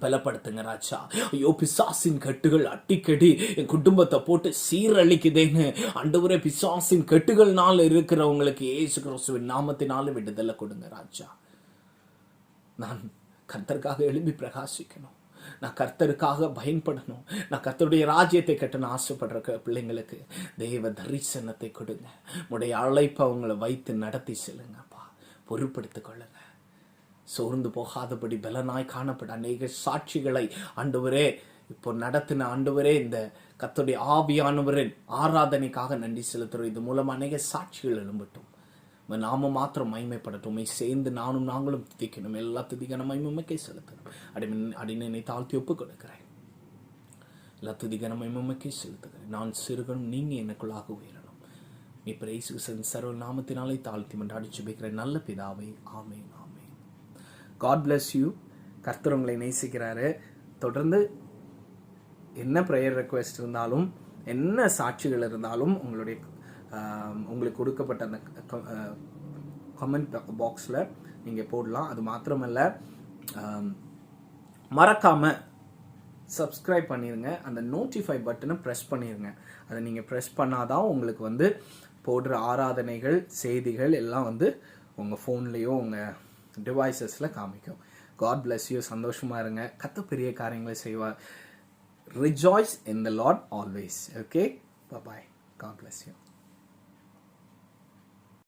பலப்படுத்துங்க ராஜா. ஐயோ, பிசாசின் கட்டுகள் அடிக்கடி என் குடும்பத்தை போட்டு சீரழிக்குதேன்னு ஆண்டவரே, பிசாசின் கட்டுகள்னால இருக்கிறவங்களுக்கு இயேசு கிறிஸ்துவின் நாமத்தினால விடுதலை கொடுங்க ராஜா. நான் கர்த்தருக்காக எழும்பி பிரகாசிக்கணும். நான் கர்த்தருக்காக பயன்படணும். நான் கர்த்தருடைய ராஜ்யத்தை கட்டணும் ஆசைப்படுற பிள்ளைங்களுக்கு தெய்வ தரிசனத்தை கொடுங்க. உடைய அழைப்பை அவங்களை வைத்து நடத்தி செல்லுங்கப்பா. பொறுப்படுத்திக் கொள்ளுங்க. சோர்ந்து போகாதபடி பலனாய் காணப்பட அநேக சாட்சிகளை ஆண்டவரே இப்போ நடத்தின ஆண்டவரே, இந்த கர்த்தருடைய ஆவியானவரின் ஆராதனைக்காக நன்றி செலுத்துறோம். இது மூலம் அநேக சாட்சிகள் எழும்பட்டும். நாம மாத்திரம் மகிமைப்படட்டும். சேர்ந்து நாங்களும் துதிக்கணும். எல்லா துதிக்கான மகிமைக்கே செலுத்தணும். அடினை தாழ்த்தி ஒப்பு கொடுக்கிறேன். எல்லா துதிக்கான மகிமைக்கே செலுத்துகிறேன். நான் சிறுகணும், நீங்க எனக்குள்ளாக உயரணும். நீ இயேசு சர்வ நாமத்தினாலே தாழ்த்தி மன்றாடி ஜெபிக்கிறேன் நல்ல பிதாவே. ஆமென். God bless you. கர்த்தர் உங்களை நேசிக்கிறாரு. தொடர்ந்து என்ன ப்ரேயர் ரெக்வெஸ்ட் இருந்தாலும், என்ன சாட்சிகள் இருந்தாலும் உங்களுக்கு கொடுக்கப்பட்ட அந்த கமெண்ட் பாக்ஸில் நீங்கள் போடலாம். அது மாத்திரமல்ல, மறக்காமல் சப்ஸ்கிரைப் பண்ணிடுங்க. அந்த நோட்டிஃபை பட்டனை ப்ரெஸ் பண்ணிடுங்க. அதை நீங்கள் ப்ரெஸ் பண்ணாதான் உங்களுக்கு போடுற ஆராதனைகள், செய்திகள் எல்லாம் உங்கள் ஃபோன்லேயோ உங்கள் டிவைசஸில் காமிக்கும். God bless you. சந்தோஷமாக இருங்க. கர்த்தர் பெரிய காரியங்களை செய்வார். Rejoice in the Lord always. Okay? Bye-bye. God bless you.